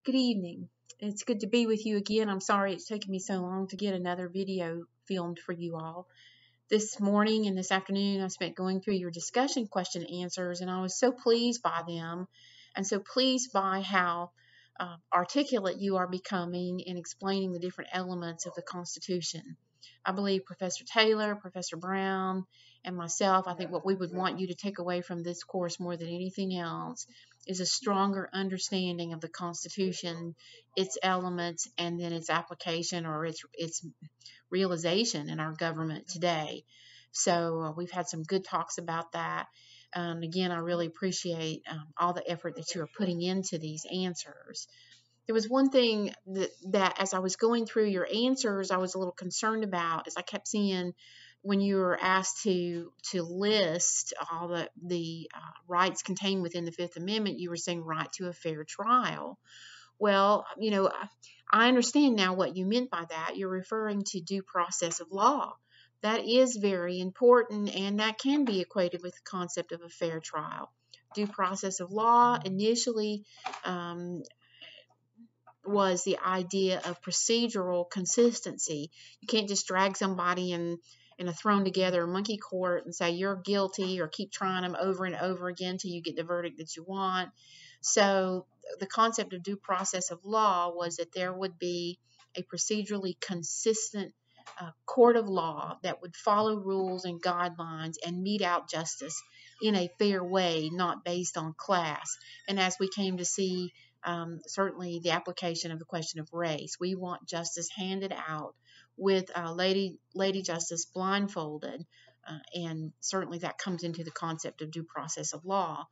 Good evening. It's good to be with you again. I'm sorry it's taken me so long to get another video filmed for you all. This morning and this afternoon I spent going through your discussion question answers, and I was so pleased by them and so pleased by how articulate you are becoming in explaining the different elements of the Constitution. I believe Professor Taylor, Professor Brown, and myself, I think what we would want you to take away from this course more than anything else is a stronger understanding of the Constitution, its elements, and then its application or its realization in our government today. So we've had some good talks about that. Again, I really appreciate all the effort that you are putting into these answers. There was one thing that as I was going through your answers, I was a little concerned about, as I kept seeing when you were asked to list all the rights contained within the Fifth Amendment, you were saying right to a fair trial. Well, I understand now what you meant by that. You're referring to due process of law. That is very important, and that can be equated with the concept of a fair trial. Due process of law initially was the idea of procedural consistency. You can't just drag somebody in a thrown together monkey court and say you're guilty, or keep trying them over and over again till you get the verdict that you want. So the concept of due process of law was that there would be a procedurally consistent court of law that would follow rules and guidelines and mete out justice in a fair way, not based on class. And as we came to see, certainly the application of the question of race, we want justice handed out with Lady Justice blindfolded, and certainly that comes into the concept of due process of law.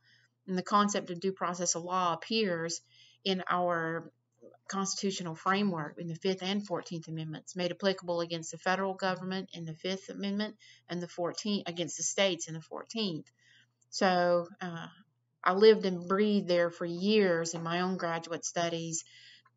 And the concept of due process of law appears in our constitutional framework in the 5th and 14th Amendments, made applicable against the federal government in the 5th Amendment and the 14th against the states in the 14th. So I lived and breathed there for years in my own graduate studies.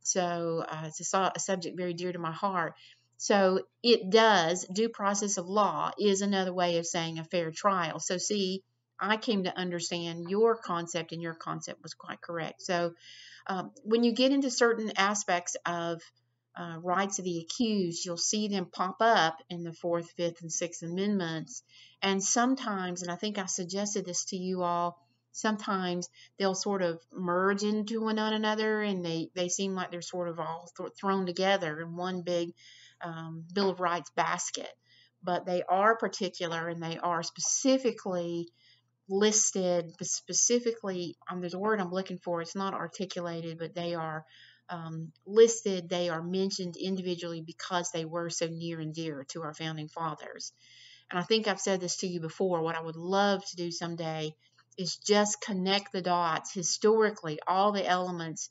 So it's a subject very dear to my heart. So due process of law is another way of saying a fair trial. So see, I came to understand your concept, and your concept was quite correct. So when you get into certain aspects of rights of the accused, you'll see them pop up in the 4th, 5th, and 6th Amendments. And sometimes, and I think I suggested this to you all, sometimes they'll sort of merge into one another, and they seem like they're sort of all thrown together in one big Bill of Rights basket. But they are particular, and they are specifically listed, specifically, there's a word I'm looking for, it's not articulated, but they are listed, they are mentioned individually because they were so near and dear to our founding fathers. And I think I've said this to you before, what I would love to do someday is just connect the dots historically, all the elements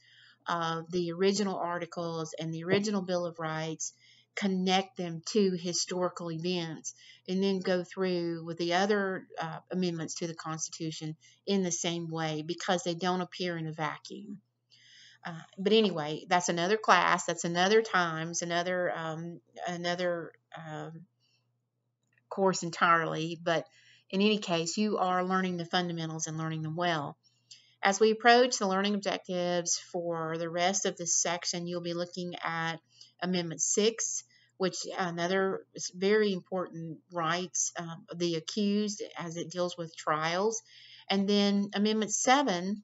of the original articles and the original Bill of Rights, connect them to historical events, and then go through with the other amendments to the Constitution in the same way, because they don't appear in a vacuum. But anyway, that's another class, that's another time, it's another course entirely. But in any case, you are learning the fundamentals and learning them well. As we approach the learning objectives for the rest of this section, you'll be looking at Amendment 6, which another very important rights of the accused as it deals with trials. And then Amendment 7,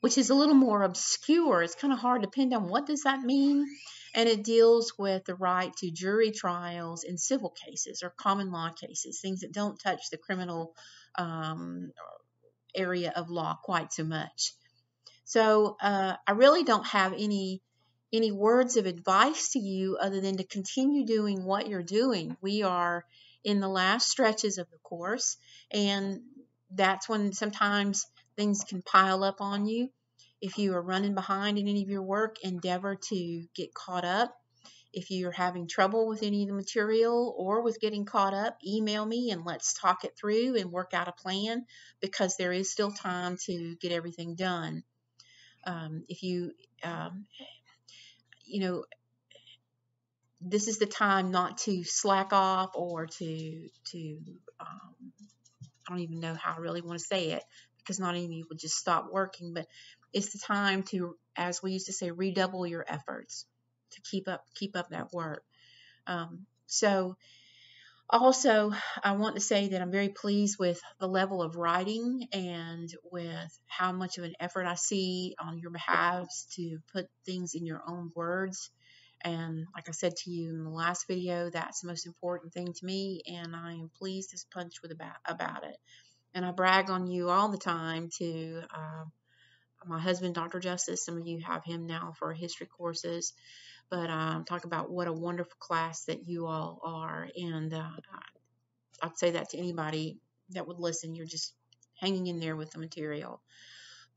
which is a little more obscure. It's kind of hard to pin down what does that mean. And it deals with the right to jury trials in civil cases or common law cases, things that don't touch the criminal area of law quite so much. So I really don't have any words of advice to you other than to continue doing what you're doing. We are in the last stretches of the course, and that's when sometimes things can pile up on you. If you are running behind in any of your work, endeavor to get caught up. If you're having trouble with any of the material or with getting caught up, email me and let's talk it through and work out a plan, because there is still time to get everything done. If you, this is the time not to slack off or to I don't even know how I really want to say it, because not any of you would just stop working, but it's the time to, as we used to say, redouble your efforts to keep up that work. So also, I want to say that I'm very pleased with the level of writing and with how much of an effort I see on your behalf to put things in your own words. And like I said to you in the last video, that's the most important thing to me, and I am pleased as punch about it. And I brag on you all the time to my husband, Dr. Justice. Some of you have him now for history courses, but talk about what a wonderful class that you all are. And I'd say that to anybody that would listen. You're just hanging in there with the material.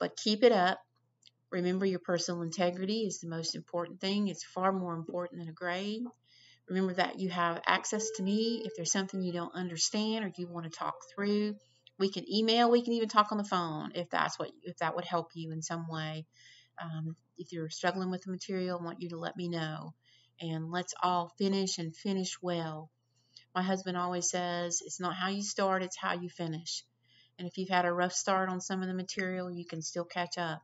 But keep it up. Remember, your personal integrity is the most important thing. It's far more important than a grade. Remember that you have access to me if there's something you don't understand or you want to talk through. We can email, we can even talk on the phone if that would help you in some way. If you're struggling with the material, I want you to let me know. And let's all finish and finish well. My husband always says, it's not how you start, it's how you finish. And if you've had a rough start on some of the material, you can still catch up.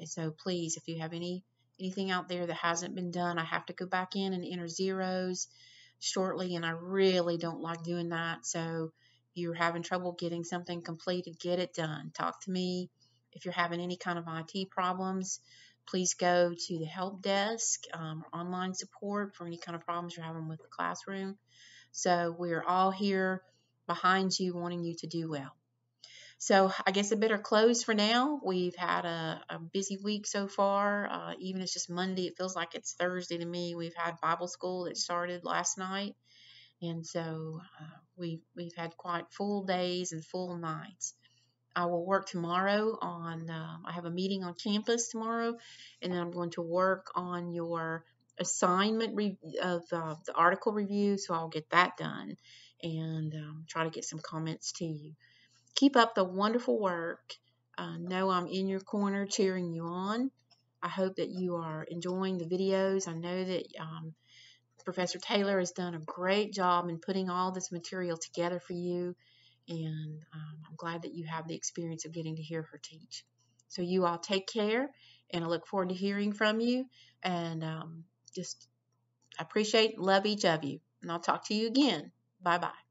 So please, if you have anything out there that hasn't been done, I have to go back in and enter zeros shortly, and I really don't like doing that. So if you're having trouble getting something completed, get it done. Talk to me. If you're having any kind of IT problems, please go to the help desk or online support for any kind of problems you're having with the classroom. So we're all here behind you, wanting you to do well. So I guess I better close for now. We've had a busy week so far. Even it's just Monday, it feels like it's Thursday to me. We've had Bible school that started last night, and so we've had quite full days and full nights. I will work tomorrow on. I have a meeting on campus tomorrow, and then I'm going to work on your assignment of the article review. So I'll get that done and try to get some comments to you. Keep up the wonderful work. Know I'm in your corner cheering you on. I hope that you are enjoying the videos. I know that Professor Taylor has done a great job in putting all this material together for you, and I'm glad that you have the experience of getting to hear her teach. So you all take care, and I look forward to hearing from you, and just appreciate and love each of you. And I'll talk to you again. Bye-bye.